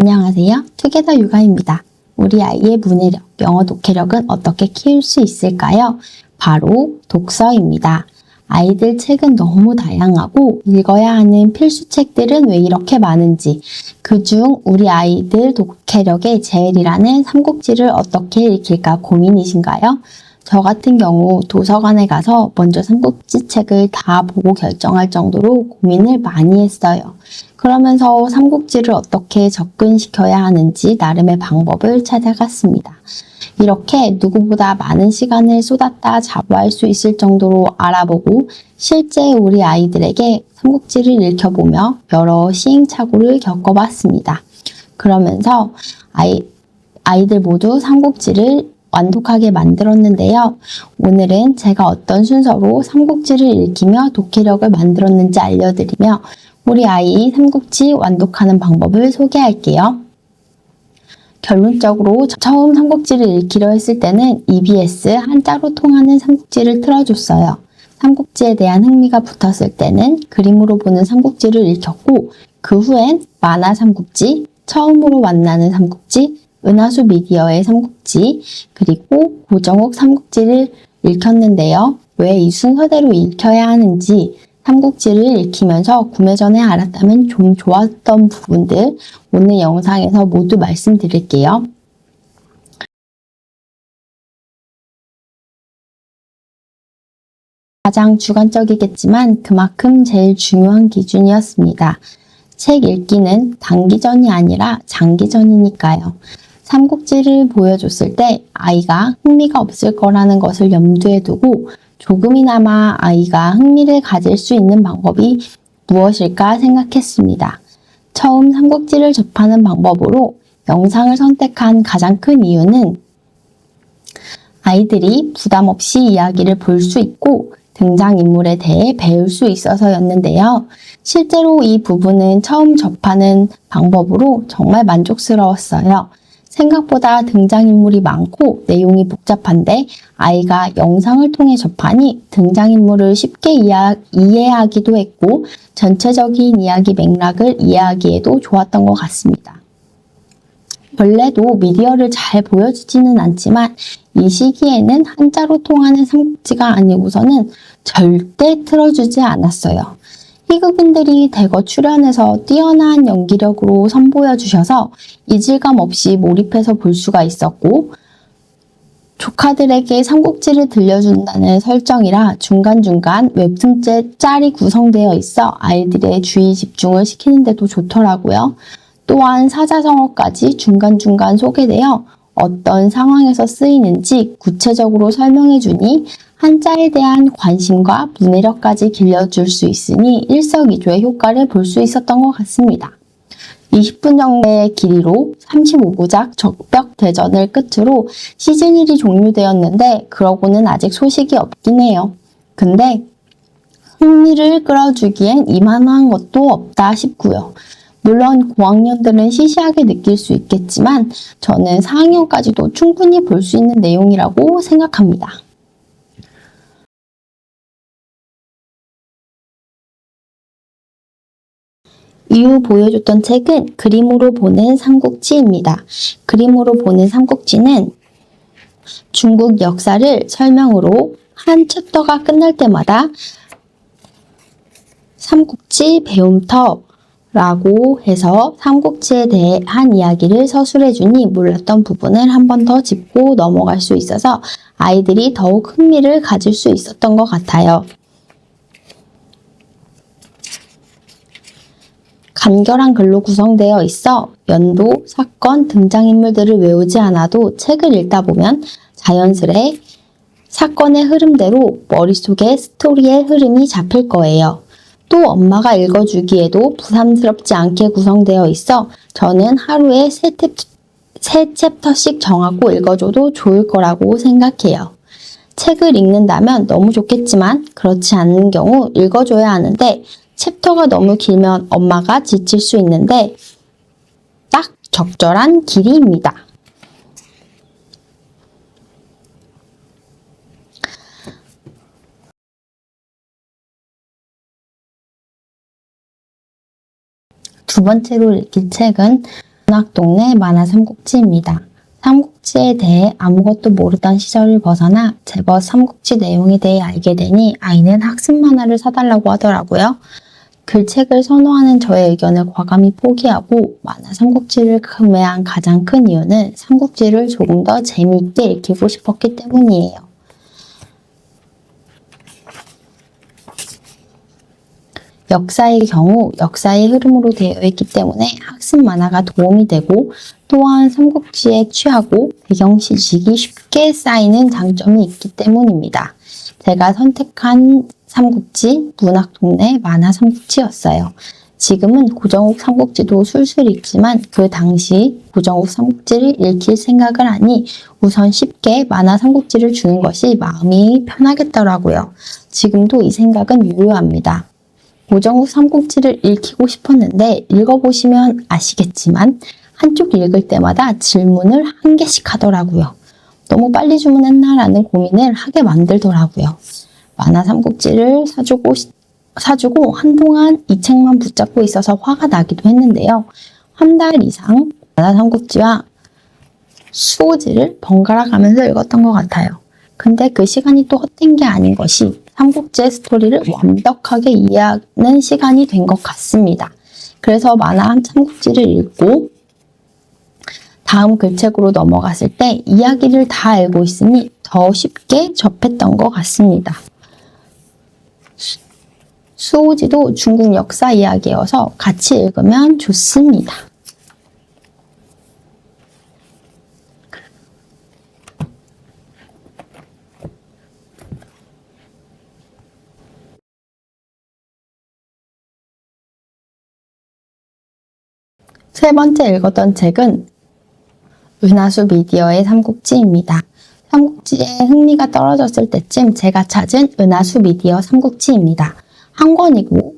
안녕하세요. 투게더 육아입니다. 우리 아이의 문해력, 영어 독해력은 어떻게 키울 수 있을까요? 바로 독서입니다. 아이들 책은 너무 다양하고 읽어야 하는 필수 책들은 왜 이렇게 많은지, 그중 우리 아이들 독해력의 제일이라는 삼국지를 어떻게 읽힐까 고민이신가요? 저 같은 경우 도서관에 가서 먼저 삼국지 책을 다 보고 결정할 정도로 고민을 많이 했어요. 그러면서 삼국지를 어떻게 접근시켜야 하는지 나름의 방법을 찾아갔습니다. 이렇게 누구보다 많은 시간을 쏟았다 자부할 수 있을 정도로 알아보고 실제 우리 아이들에게 삼국지를 읽혀보며 여러 시행착오를 겪어봤습니다. 그러면서 아이들 모두 삼국지를 완독하게 만들었는데요. 오늘은 제가 어떤 순서로 삼국지를 읽히며 독해력을 만들었는지 알려드리며 우리 아이 삼국지 완독하는 방법을 소개할게요. 결론적으로 처음 삼국지를 읽기로 했을 때는 EBS 한자로 통하는 삼국지를 틀어줬어요. 삼국지에 대한 흥미가 붙었을 때는 그림으로 보는 삼국지를 읽혔고 그 후엔 만화 삼국지, 처음으로 만나는 삼국지, 은하수 미디어의 삼국지, 그리고 고정욱 삼국지를 읽혔는데요. 왜 이 순서대로 읽혀야 하는지 삼국지를 읽히면서 구매 전에 알았다면 좀 좋았던 부분들 오늘 영상에서 모두 말씀드릴게요. 가장 주관적이겠지만 그만큼 제일 중요한 기준이었습니다. 책 읽기는 단기전이 아니라 장기전이니까요. 삼국지를 보여줬을 때 아이가 흥미가 없을 거라는 것을 염두에 두고 조금이나마 아이가 흥미를 가질 수 있는 방법이 무엇일까 생각했습니다. 처음 삼국지를 접하는 방법으로 영상을 선택한 가장 큰 이유는 아이들이 부담 없이 이야기를 볼 수 있고 등장인물에 대해 배울 수 있어서였는데요. 실제로 이 부분은 처음 접하는 방법으로 정말 만족스러웠어요. 생각보다 등장인물이 많고 내용이 복잡한데 아이가 영상을 통해 접하니 등장인물을 쉽게 이해하기도 했고 전체적인 이야기 맥락을 이해하기에도 좋았던 것 같습니다. 원래도 미디어를 잘 보여주지는 않지만 이 시기에는 한자로 통하는 삼국지가 아니고서는 절대 틀어주지 않았어요. 희극인들이 대거 출연해서 뛰어난 연기력으로 선보여주셔서 이질감 없이 몰입해서 볼 수가 있었고 조카들에게 삼국지를 들려준다는 설정이라 중간중간 웹툰 짤이 구성되어 있어 아이들의 주의 집중을 시키는데도 좋더라고요. 또한 사자성어까지 중간중간 소개되어 어떤 상황에서 쓰이는지 구체적으로 설명해주니 한자에 대한 관심과 문해력까지 길러줄 수 있으니 일석이조의 효과를 볼 수 있었던 것 같습니다. 20분 정도의 길이로 35부작 적벽대전을 끝으로 시즌1이 종료되었는데 그러고는 아직 소식이 없긴 해요. 근데 흥미를 끌어주기엔 이만한 것도 없다 싶고요. 물론 고학년들은 시시하게 느낄 수 있겠지만 저는 4학년까지도 충분히 볼 수 있는 내용이라고 생각합니다. 이후 보여줬던 책은 그림으로 보는 삼국지입니다. 그림으로 보는 삼국지는 중국 역사를 설명으로 한 챕터가 끝날 때마다 삼국지 배움터 라고 해서 삼국지에 대한 이야기를 서술해주니 몰랐던 부분을 한 번 더 짚고 넘어갈 수 있어서 아이들이 더욱 흥미를 가질 수 있었던 것 같아요. 간결한 글로 구성되어 있어 연도, 사건, 등장인물들을 외우지 않아도 책을 읽다 보면 자연스레 사건의 흐름대로 머릿속에 스토리의 흐름이 잡힐 거예요. 또 엄마가 읽어주기에도 부담스럽지 않게 구성되어 있어 저는 하루에 세 챕터씩 정하고 읽어줘도 좋을 거라고 생각해요. 책을 읽는다면 너무 좋겠지만 그렇지 않는 경우 읽어줘야 하는데 챕터가 너무 길면 엄마가 지칠 수 있는데 딱 적절한 길이입니다. 두 번째로 읽힐 책은 문학동네 만화 삼국지입니다. 삼국지에 대해 아무것도 모르던 시절을 벗어나 제법 삼국지 내용에 대해 알게 되니 아이는 학습 만화를 사달라고 하더라고요. 글책을 선호하는 저의 의견을 과감히 포기하고 만화 삼국지를 구매한 가장 큰 이유는 삼국지를 조금 더 재미있게 읽히고 싶었기 때문이에요. 역사의 경우 역사의 흐름으로 되어 있기 때문에 학습 만화가 도움이 되고 또한 삼국지에 취하고 배경 지식이 쉽게 쌓이는 장점이 있기 때문입니다. 제가 선택한 삼국지 문학동네 만화 삼국지였어요. 지금은 고정욱 삼국지도 술술 읽지만 그 당시 고정욱 삼국지를 읽힐 생각을 하니 우선 쉽게 만화 삼국지를 주는 것이 마음이 편하겠더라고요. 지금도 이 생각은 유효합니다. 고정욱 삼국지를 읽히고 싶었는데 읽어보시면 아시겠지만 한쪽 읽을 때마다 질문을 한 개씩 하더라고요. 너무 빨리 주문했나라는 고민을 하게 만들더라고요. 만화 삼국지를 사주고 한동안 이 책만 붙잡고 있어서 화가 나기도 했는데요. 한 달 이상 만화 삼국지와 수호지를 번갈아 가면서 읽었던 것 같아요. 근데 그 시간이 또 헛된 게 아닌 것이 삼국지의 스토리를 완벽하게 이해하는 시간이 된 것 같습니다. 그래서 만화 삼국지를 읽고 다음 글책으로 넘어갔을 때 이야기를 다 알고 있으니 더 쉽게 접했던 것 같습니다. 수호지도 중국 역사 이야기여서 같이 읽으면 좋습니다. 세 번째 읽었던 책은 은하수 미디어의 삼국지입니다. 삼국지에 흥미가 떨어졌을 때쯤 제가 찾은 은하수 미디어 삼국지입니다. 한 권이고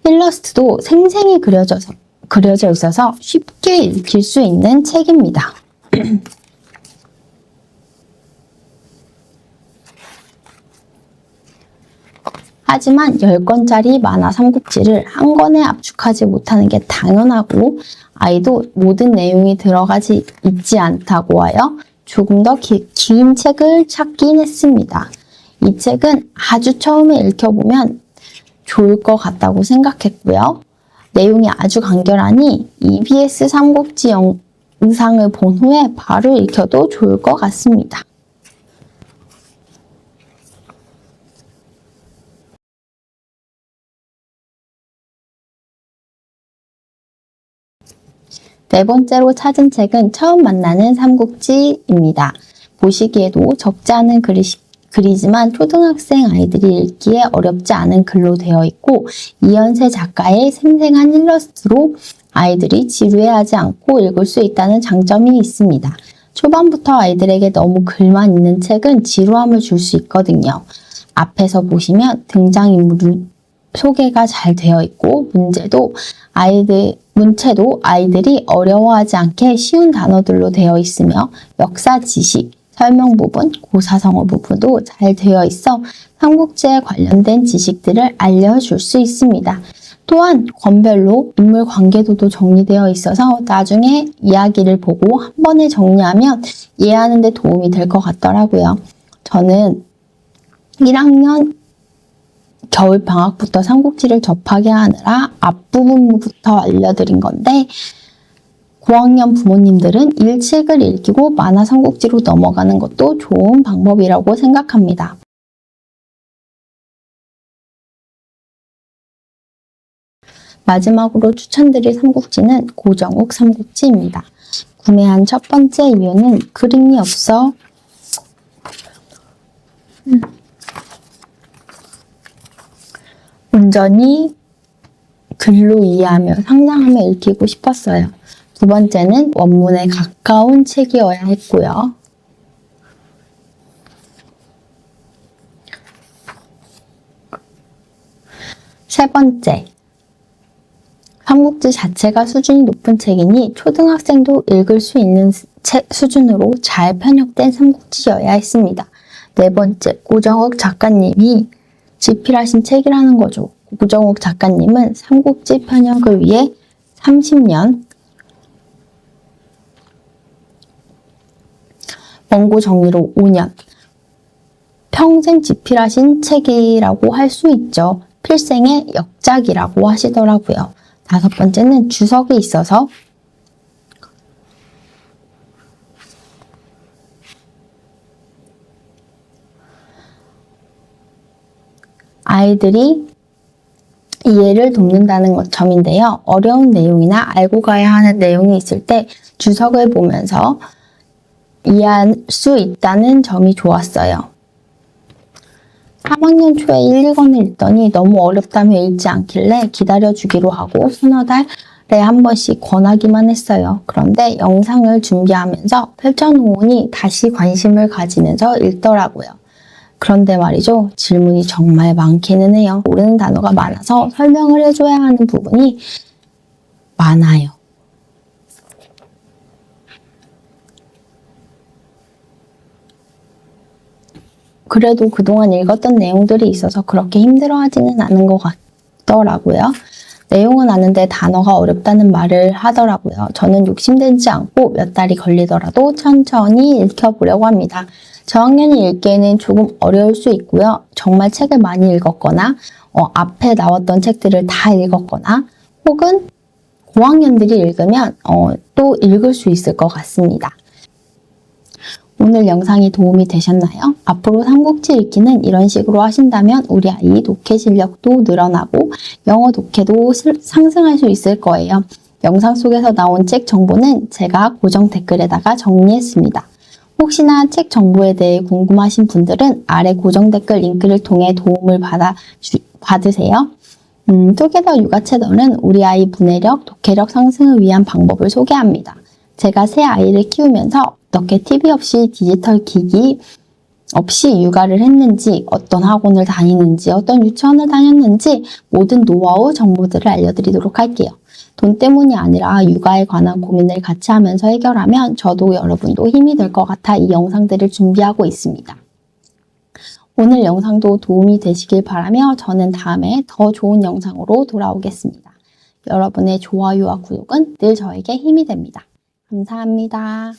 일러스트도 생생히 그려져 있어서 쉽게 읽힐 수 있는 책입니다. 하지만 10권짜리 만화 삼국지를 한 권에 압축하지 못하는 게 당연하고 아이도 모든 내용이 들어가지 있지 않다고 하여 조금 더 긴 책을 찾긴 했습니다. 이 책은 아주 처음에 읽혀보면 좋을 것 같다고 생각했고요. 내용이 아주 간결하니 EBS 삼국지 영상을 본 후에 바로 읽혀도 좋을 것 같습니다. 네 번째로 찾은 책은 처음 만나는 삼국지입니다. 보시기에도 적지 않은 글이지만 초등학생 아이들이 읽기에 어렵지 않은 글로 되어 있고 이연세 작가의 생생한 일러스트로 아이들이 지루해하지 않고 읽을 수 있다는 장점이 있습니다. 초반부터 아이들에게 너무 글만 있는 책은 지루함을 줄 수 있거든요. 앞에서 보시면 등장인물 소개가 잘 되어 있고 문체도 아이들이 어려워하지 않게 쉬운 단어들로 되어 있으며 역사 지식, 설명 부분, 고사성어 부분도 잘 되어 있어 삼국지에 관련된 지식들을 알려줄 수 있습니다. 또한 권별로 인물 관계도도 정리되어 있어서 나중에 이야기를 보고 한 번에 정리하면 이해하는 데 도움이 될 것 같더라고요. 저는 1학년 겨울방학부터 삼국지를 접하게 하느라 앞부분부터 알려드린 건데 고학년 부모님들은 일책을 읽고 만화 삼국지로 넘어가는 것도 좋은 방법이라고 생각합니다. 마지막으로 추천드릴 삼국지는 고정욱 삼국지입니다. 구매한 첫 번째 이유는 그림이 없어 온전히 글로 이해하며 상상하며 읽히고 싶었어요. 두 번째는 원문에 가까운 책이어야 했고요. 세 번째, 삼국지 자체가 수준이 높은 책이니 초등학생도 읽을 수 있는 수준으로 잘 편협된 삼국지여야 했습니다. 네 번째, 고정욱 작가님이 집필하신 책이라는 거죠. 고정욱 작가님은 삼국지 편역을 위해 30년 원고 정리로 5년. 평생 집필하신 책이라고 할 수 있죠. 필생의 역작이라고 하시더라고요. 5번째는 주석에 있어서 아이들이 이해를 돕는다는 점인데요. 어려운 내용이나 알고 가야 하는 내용이 있을 때 주석을 보면서 이해할 수 있다는 점이 좋았어요. 3학년 초에 1, 2권을 읽더니 너무 어렵다며 읽지 않길래 기다려주기로 하고 서너 달에 한 번씩 권하기만 했어요. 그런데 영상을 준비하면서 펼쳐놓으니 다시 관심을 가지면서 읽더라고요. 그런데 말이죠. 질문이 정말 많기는 해요. 모르는 단어가 많아서 설명을 해줘야 하는 부분이 많아요. 그래도 그동안 읽었던 내용들이 있어서 그렇게 힘들어하지는 않은 것 같더라고요. 내용은 아는데 단어가 어렵다는 말을 하더라고요. 저는 욕심내지 않고 몇 달이 걸리더라도 천천히 읽혀보려고 합니다. 저학년이 읽기에는 조금 어려울 수 있고요. 정말 책을 많이 읽었거나 앞에 나왔던 책들을 다 읽었거나 혹은 고학년들이 읽으면 또 읽을 수 있을 것 같습니다. 오늘 영상이 도움이 되셨나요? 앞으로 삼국지 읽기는 이런 식으로 하신다면 우리 아이 독해 실력도 늘어나고 영어 독해도 상승할 수 있을 거예요. 영상 속에서 나온 책 정보는 제가 고정 댓글에다가 정리했습니다. 혹시나 책 정보에 대해 궁금하신 분들은 아래 고정 댓글 링크를 통해 도움을 받으세요. 투게더 육아 채널은 우리 아이 문해력, 독해력 상승을 위한 방법을 소개합니다. 제가 새 아이를 키우면서 어떻게 TV 없이 디지털 기기 없이 육아를 했는지, 어떤 학원을 다니는지, 어떤 유치원을 다녔는지 모든 노하우 정보들을 알려드리도록 할게요. 돈 때문이 아니라 육아에 관한 고민을 같이 하면서 해결하면 저도 여러분도 힘이 될 것 같아 이 영상들을 준비하고 있습니다. 오늘 영상도 도움이 되시길 바라며 저는 다음에 더 좋은 영상으로 돌아오겠습니다. 여러분의 좋아요와 구독은 늘 저에게 힘이 됩니다. 감사합니다.